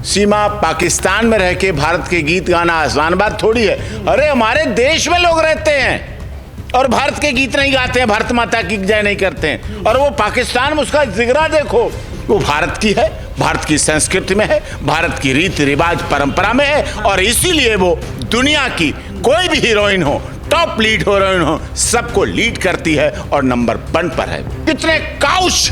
सीमा पाकिस्तान में रह के भारत के गीत गाना आसान बात थोड़ी है। अरे हमारे देश में लोग रहते हैं और भारत के गीत नहीं गाते हैं, भारत माता की जय नहीं करते हैं, और वो पाकिस्तान में उसका जिगरा देखो, वो भारत की है, भारत की संस्कृति में है, भारत की रीति रिवाज परंपरा में है, और इसीलिए वो दुनिया की कोई भी हीरोइन हो, टॉप लीड हीरोइन हो, सबको लीड करती है और नंबर 1 पर है। कितने काउच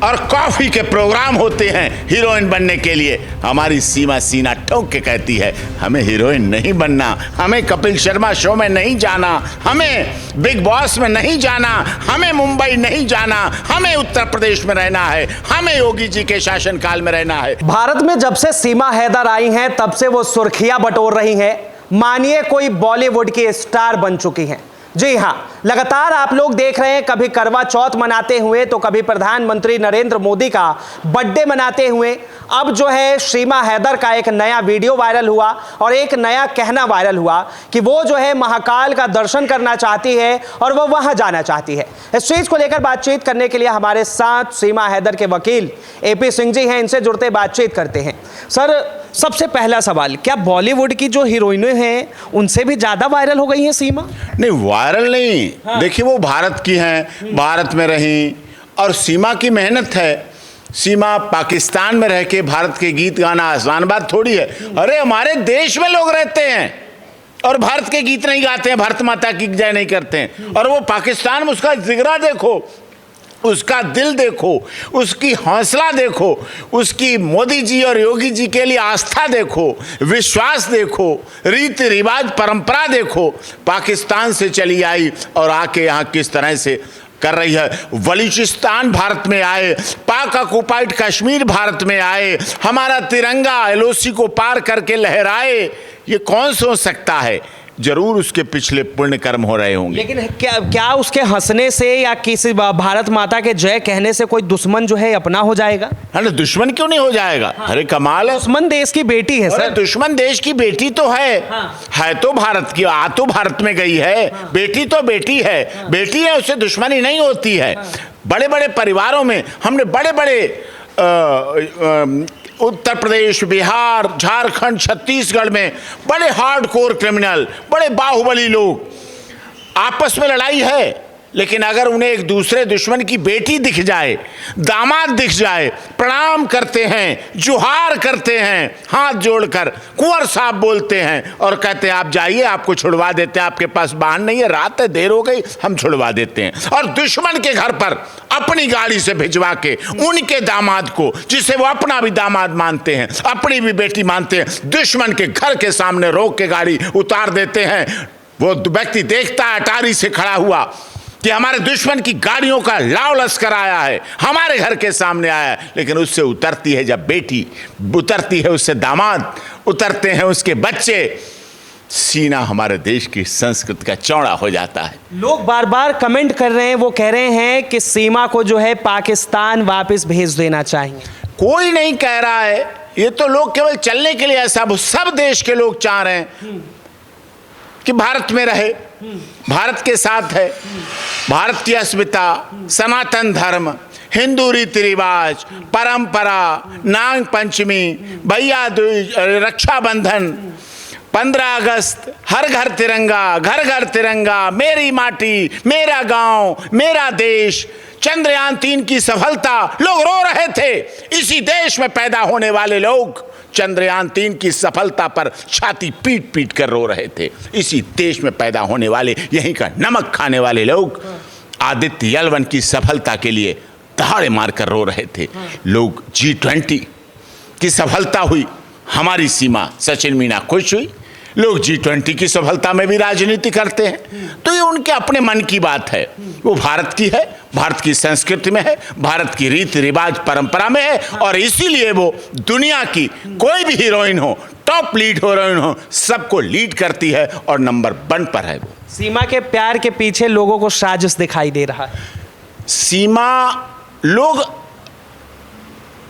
और कॉफी के प्रोग्राम होते हैं हीरोइन बनने के लिए। हमारी सीमा सीना ठोक के कहती है हमें हीरोइन नहीं बनना, हमें कपिल शर्मा शो में नहीं जाना, हमें बिग बॉस में नहीं जाना, हमें मुंबई नहीं जाना, हमें उत्तर प्रदेश में रहना है, हमें योगी जी के शासनकाल में रहना है। भारत में जब से सीमा हैदर आई हैं तब से वो सुर्खियां बटोर रही हैं, मानिए कोई बॉलीवुड की स्टार बन चुकी हैं। जी हां, लगातार आप लोग देख रहे हैं, कभी करवा चौथ मनाते हुए तो कभी प्रधानमंत्री नरेंद्र मोदी का बर्थडे मनाते हुए। अब जो है सीमा हैदर का एक नया वीडियो वायरल हुआ और एक नया कहना वायरल हुआ कि वो जो है महाकाल का दर्शन करना चाहती है और वो वहां जाना चाहती है। इस चीज को लेकर बातचीत करने के लिए हमारे साथ सीमा हैदर के वकील AP सिंह जी हैं, इनसे जुड़ते बातचीत करते हैं। सर, सबसे पहला सवाल, क्या बॉलीवुड की जो हीरोइनें हैं उनसे भी ज्यादा वायरल हो गई हैं सीमा? नहीं, वायरल नहीं। हाँ। देखिए, वो भारत की हैं, भारत में रही, और सीमा की मेहनत है। सीमा पाकिस्तान में रह के भारत के गीत गाना आसान बात थोड़ी है। अरे हमारे देश में लोग रहते हैं और भारत के गीत नहीं गाते हैं, भारत माता की जय नहीं करते हैं, और वो पाकिस्तान में उसका जिगरा देखो, उसका दिल देखो, उसकी हौसला देखो, उसकी मोदी जी और योगी जी के लिए आस्था देखो, विश्वास देखो, रीति रिवाज परंपरा देखो। पाकिस्तान से चली आई और आके यहाँ किस तरह से कर रही है। बलूचिस्तान भारत में आए, पाक ऑक्युपाइड कश्मीर भारत में आए, हमारा तिरंगा LOC को पार करके लहराए। ये कौन सोच सकता है? जरूर उसके पिछले पुण्य कर्म हो रहे होंगे। लेकिन क्या उसके हंसने से या किसी भारत माता के जय कहने से कोई दुश्मन जो है अपना हो जाएगा? अरे दुश्मन क्यों नहीं हो जाएगा? हाँ। अरे कमाल है। दुश्मन देश की बेटी है सर। दुश्मन देश की बेटी तो है। हाँ। है तो भारत की, आ तो भारत में गई है। हाँ। बेटी तो बेटी है। हाँ। बेटी है, उससे दुश्मनी नहीं होती है। हाँ। बड़े बड़े परिवारों में हमने बड़े बड़े उत्तर प्रदेश, बिहार, झारखंड, छत्तीसगढ़ में बड़े हार्डकोर क्रिमिनल, बड़े बाहुबली लोग, आपस में लड़ाई है, लेकिन अगर उन्हें एक दूसरे दुश्मन की बेटी दिख जाए, दामाद दिख जाए, प्रणाम करते हैं, जुहार करते हैं, हाथ जोड़कर कुंवर साहब बोलते हैं और कहते हैं आप जाइए, आपको छुड़वा देते हैं, आपके पास वाहन नहीं है, रात है, देर हो गई, हम छुड़वा देते हैं। और दुश्मन के घर पर अपनी गाड़ी से भिजवा के उनके दामाद को, जिसे वो अपना भी दामाद मानते हैं, अपनी भी बेटी मानते हैं, दुश्मन के घर के सामने रोक के गाड़ी उतार देते हैं। वो व्यक्ति देखता है अटारी से खड़ा हुआ कि हमारे दुश्मन की गाड़ियों का लाव लश्कर आया है, हमारे घर के सामने आया है, लेकिन उससे उतरती है जब बेटी, उतरती है उससे दामाद, उतरते हैं उसके बच्चे, सीना हमारे देश की संस्कृति का चौड़ा हो जाता है। लोग बार बार कमेंट कर रहे हैं, वो कह रहे हैं कि सीमा को जो है पाकिस्तान वापस भेज देना चाहिए। कोई नहीं कह रहा है, ये तो लोग केवल चलने के लिए ऐसा, सब देश के लोग चाह रहे हैं कि भारत में रहे, भारत के साथ है, भारत की अस्मिता, सनातन धर्म, हिंदू रीति रिवाज, परंपरा, नाग पंचमी, भैया दूज, रक्षाबंधन, 15 अगस्त, हर घर तिरंगा, घर घर तिरंगा, मेरी माटी, मेरा गांव, मेरा देश, चंद्रयान 3 की सफलता, लोग रो रहे थे। इसी देश में पैदा होने वाले लोग चंद्रयान 3 की सफलता पर छाती पीट पीट कर रो रहे थे। इसी देश में पैदा होने वाले, यहीं का नमक खाने वाले लोग आदित्य L1 की सफलता के लिए दहाड़े मारकर रो रहे थे। लोग G20 की सफलता हुई, हमारी सीमा सचिन मीना खुश हुई। लोग G20 की सफलता में भी राजनीति करते हैं, तो ये उनके अपने मन की बात है। वो भारत की है, भारत की संस्कृति में है, भारत की रीति रिवाज परंपरा में है, और इसीलिए वो दुनिया की कोई भी हीरोइन हो, टॉप लीड हीरोइन हो, सबको लीड करती है और नंबर 1 पर है। वो सीमा के प्यार के पीछे लोगों को साजिश दिखाई दे रहा है। सीमा, लोग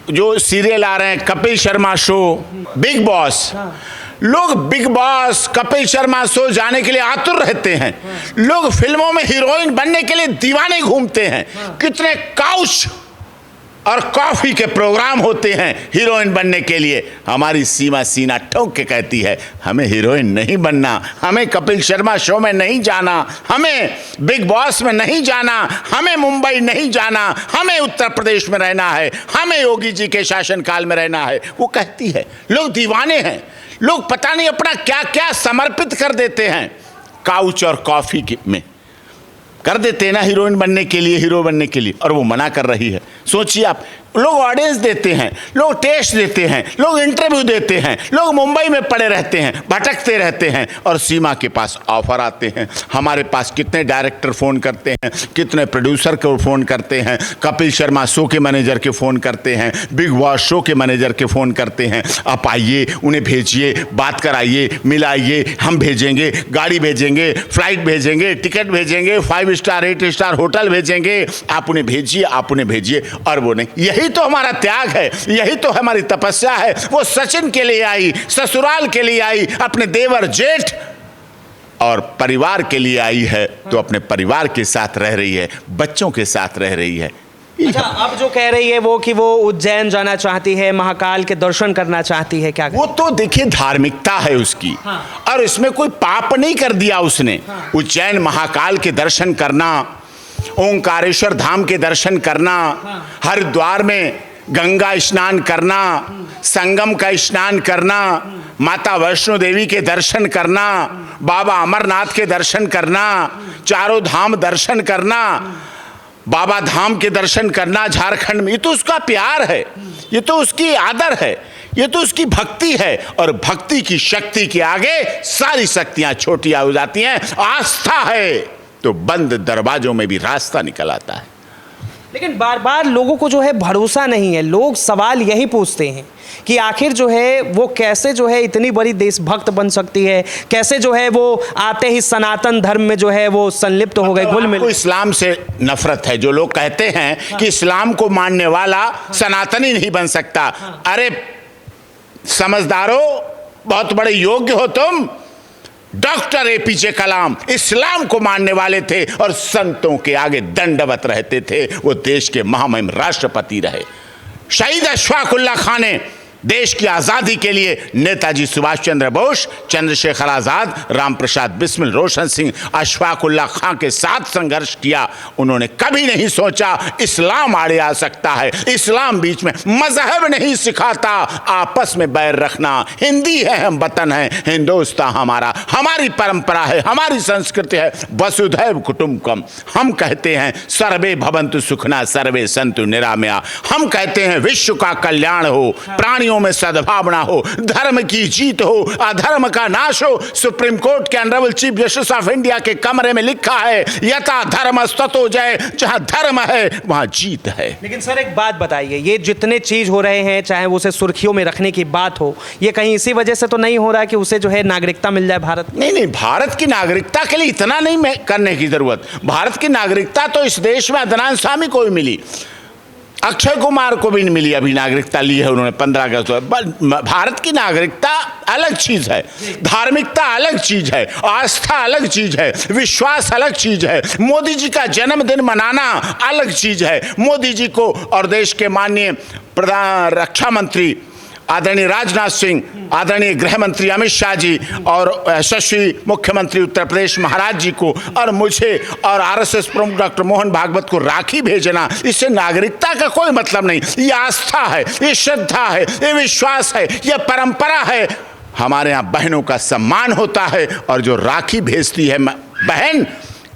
जो सीरियल आ रहे हैं, Kapil Sharma show, Bigg Boss, लोग Bigg Boss, Kapil Sharma show जाने के लिए आतुर रहते हैं। लोग फिल्मों में हीरोइन बनने के लिए दीवाने घूमते हैं। कितने काउच और कॉफी के प्रोग्राम होते हैं हीरोइन बनने के लिए, हमारी सीमा सीना ठोक के कहती है हमें हीरोइन नहीं बनना, हमें कपिल शर्मा शो में नहीं जाना, हमें बिग बॉस में नहीं जाना, हमें मुंबई नहीं जाना, हमें उत्तर प्रदेश में रहना है, हमें योगी जी के शासनकाल में रहना है। वो कहती है। लोग दीवाने हैं, लोग पता नहीं अपना क्या क्या समर्पित कर देते हैं काउच और कॉफी में कर देते हैं ना, हीरोइन बनने के लिए, हीरो बनने के लिए, और वो मना कर रही है। सोचिए आप, लोग ऑडियंस देते हैं, लोग टेस्ट देते हैं, लोग इंटरव्यू देते हैं, लोग मुंबई में पड़े रहते हैं, भटकते रहते हैं, और सीमा के पास ऑफर आते हैं। हमारे पास कितने डायरेक्टर फ़ोन करते हैं, कितने प्रोड्यूसर को फ़ोन करते हैं, कपिल शर्मा शो के मैनेजर के फ़ोन करते हैं, बिग बॉस शो के मैनेजर के फ़ोन करते हैं, आप आइए, उन्हें भेजिए, बात कराइए, मिलाइए, हम भेजेंगे, गाड़ी भेजेंगे, फ्लाइट भेजेंगे, टिकट भेजेंगे, 5 स्टार 8 स्टार होटल भेजेंगे, आप उन्हें भेजिए, आप उन्हें भेजिए। और वो नहीं, यही तो हमारा त्याग है, यही तो हमारी तपस्या है। वो सचिन के लिए आई, ससुराल के लिए आई, अपने देवर जेठ और परिवार के लिए आई है, तो अपने परिवार के साथ रह रही है, बच्चों के साथ रह रही है। अच्छा, अब जो कह रही है वो कि वो उज्जैन जाना चाहती है, महाकाल के दर्शन करना चाहती है, क्या वो तो देखिए धार्मिकता है उसकी। हाँ। और इसमें कोई पाप नहीं कर दिया उसने। हाँ। उज्जैन महाकाल के दर्शन करना, ओंकारेश्वर धाम के दर्शन करना, हरिद्वार में गंगा स्नान करना, संगम का स्नान करना, माता वैष्णो देवी के दर्शन करना, बाबा अमरनाथ के दर्शन करना, चारों धाम दर्शन करना, बाबा धाम के दर्शन करना झारखंड में, ये तो उसका प्यार है, ये तो उसकी आदर है, ये तो उसकी भक्ति है। और भक्ति की शक्ति के आगे सारी शक्तियां छोटी हो जाती हैं। आस्था है तो बंद दरवाजों में भी रास्ता निकल आता है। लेकिन बार बार लोगों को जो है भरोसा नहीं है। लोग सवाल यही पूछते हैं कि आखिर जो है वो कैसे जो है इतनी बड़ी देशभक्त बन सकती है, कैसे जो है वो आते ही सनातन धर्म में जो है वो संलिप्त हो गए, घुल मिल। इस्लाम से नफरत है। जो लोग कहते हैं कि इस्लाम को मानने वाला सनातनी नहीं बन सकता, अरे समझदारो, बहुत बड़े योग्य हो तुम। डॉक्टर एपीजे कलाम इस्लाम को मानने वाले थे और संतों के आगे दंडवत रहते थे। वो देश के महामहिम राष्ट्रपति रहे। शहीद अशफाक उल्लाह खां ने देश की आज़ादी के लिए नेताजी सुभाष चंद्र बोस, चंद्रशेखर आज़ाद, राम प्रसाद बिस्मिल, रोशन सिंह, अशफाक उल्लाह खां के साथ संघर्ष किया। उन्होंने कभी नहीं सोचा इस्लाम आड़े आ सकता है। इस्लाम बीच में मजहब नहीं सिखाता आपस में बैर रखना। हिंदी है हम, वतन है हिंदुस्तान हमारा, हमारी परंपरा है, हमारी संस्कृति है, वसुधैव कुटुंबकम। हम कहते हैं सर्वे भवन्तु सुखना सर्वे सन्तु निरामया। हम कहते हैं विश्व का कल्याण हो, प्राणियों में सद्भावना हो, धर्म की जीत हो, अधर्म का नाश हो। सुप्रीम कोर्ट के honourable chief justice of India के कमरे में लिखा है यथा धर्मस्ततो जय, जहां धर्म है वहां जीत है। लेकिन सर एक बात बताइए, ये जितने चीज हो रहे हैं, चाहे उसे सुर्खियों में रखने की बात हो, ये कहीं इसी वजह से तो नहीं हो रहा कि उसे जो है नागरिकता मिल जाए भारत? नहीं, भारत की नागरिकता के लिए इतना नहीं करने की जरूरत। भारत की नागरिकता तो इस देश में अदनान सामी को भी मिली, अक्षय कुमार को भी नहीं मिली, अभी नागरिकता ली है उन्होंने 15 अगस्त। भारत की नागरिकता अलग चीज है, धार्मिकता अलग चीज है, आस्था अलग चीज है, विश्वास अलग चीज है, मोदी जी का जन्मदिन मनाना अलग चीज है। मोदी जी को और देश के माननीय प्रधान रक्षा मंत्री आदरणीय राजनाथ सिंह, आदरणीय गृह मंत्री अमित शाह जी और यशस्वी मुख्यमंत्री उत्तर प्रदेश महाराज जी को और मुझे और आरएसएस प्रमुख डॉक्टर मोहन भागवत को राखी भेजना, इससे नागरिकता का कोई मतलब नहीं। ये आस्था है, ये श्रद्धा है, ये विश्वास है, ये परंपरा है। हमारे यहाँ बहनों का सम्मान होता है और जो राखी भेजती है बहन,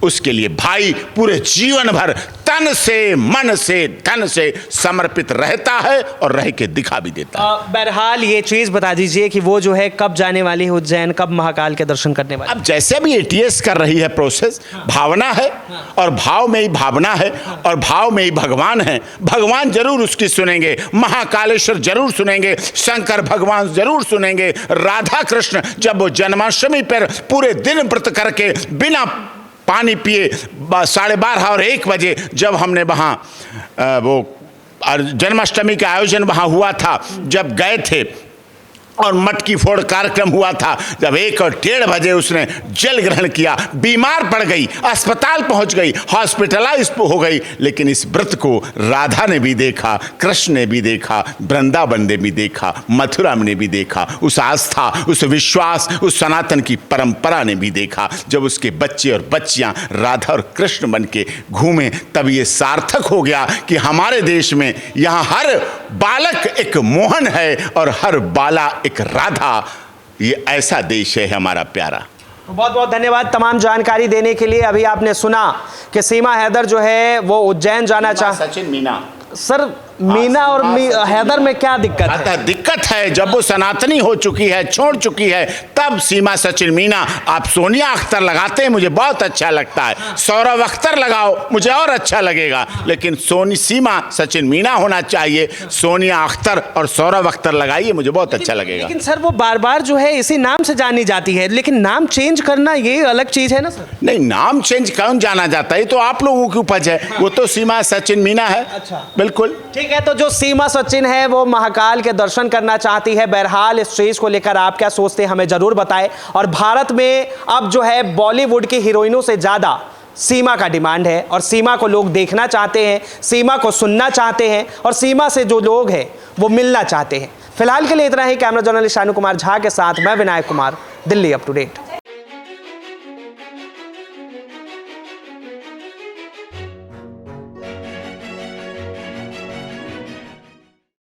उसके लिए भाई पूरे जीवन भर तन से, मन से, धन से समर्पित रहता है और रह के दिखा भी देता है। बहरहाल ये चीज बता दीजिए कि वो जो है कब जाने वाली है उज्जैन, कब महाकाल के दर्शन करने वाली? अब जैसे भी एटीएस कर रही है प्रोसेस, भावना है और भाव में ही भावना है और भाव में ही भगवान है। भगवान जरूर उसकी सुनेंगे, महाकालेश्वर जरूर सुनेंगे, शंकर भगवान जरूर सुनेंगे। राधा कृष्ण जब वो जन्माष्टमी पर पूरे दिन व्रत करके बिना पानी पिए 12:30 और 1 बजे जब हमने वहाँ वो जन्माष्टमी का आयोजन वहाँ हुआ था, जब गए थे और मटकी फोड़ कार्यक्रम हुआ था जब 1 और 1:30 बजे उसने जल ग्रहण किया, बीमार पड़ गई, अस्पताल पहुंच गई, हॉस्पिटलाइज हो गई, लेकिन इस व्रत को राधा ने भी देखा, कृष्ण ने भी देखा, वृंदावन ने भी देखा, मथुरा ने भी देखा, उस आस्था, उस विश्वास, उस सनातन की परंपरा ने भी देखा। जब उसके बच्चे और बच्चियां राधा और कृष्ण बन के घूमे तब ये सार्थक हो गया कि हमारे देश में यहाँ हर बालक एक मोहन है और हर बाला एक राधा। ये ऐसा देश है हमारा प्यारा। बहुत बहुत धन्यवाद तमाम जानकारी देने के लिए। अभी आपने सुना कि सीमा हैदर जो है वो उज्जैन जाना सचिन मीना। सर मीना और हैदर में क्या दिक्कत है? दिक्कत है जब वो सनातनी हो चुकी है, छोड़ चुकी है, तब सीमा सचिन मीना। आप सोनिया अख्तर लगाते हैं, मुझे बहुत अच्छा लगता है, सौरभ अख्तर लगाओ मुझे और अच्छा लगेगा, लेकिन सीमा सचिन मीना होना चाहिए। सोनिया अख्तर और सौरभ अख्तर लगाइए, मुझे बहुत अच्छा लगेगा। लेकिन सर वो बार बार जो है इसी नाम से जानी जाती है, लेकिन नाम चेंज करना ये अलग चीज है ना सर? नहीं, नाम चेंज कौन जाना जाता है, ये तो आप लोगों की उपज है। वो तो सीमा सचिन मीना है। अच्छा, बिल्कुल ठीक है। तो जो सीमा सचिन है वो महाकाल के दर्शन करना चाहती है। बहरहाल इस चीज को लेकर आप क्या सोचते हैं हमें जरूर बताएं। और भारत में अब जो है बॉलीवुड की हीरोइनों से ज्यादा सीमा का डिमांड है और सीमा को लोग देखना चाहते हैं, सीमा को सुनना चाहते हैं और सीमा से जो लोग हैं वो मिलना चाहते हैं। फिलहाल के लिए इतना ही। कैमरा जर्नलिस्ट शानू कुमार झा के साथ मैं Vinayak Kumar, Delhi up to date.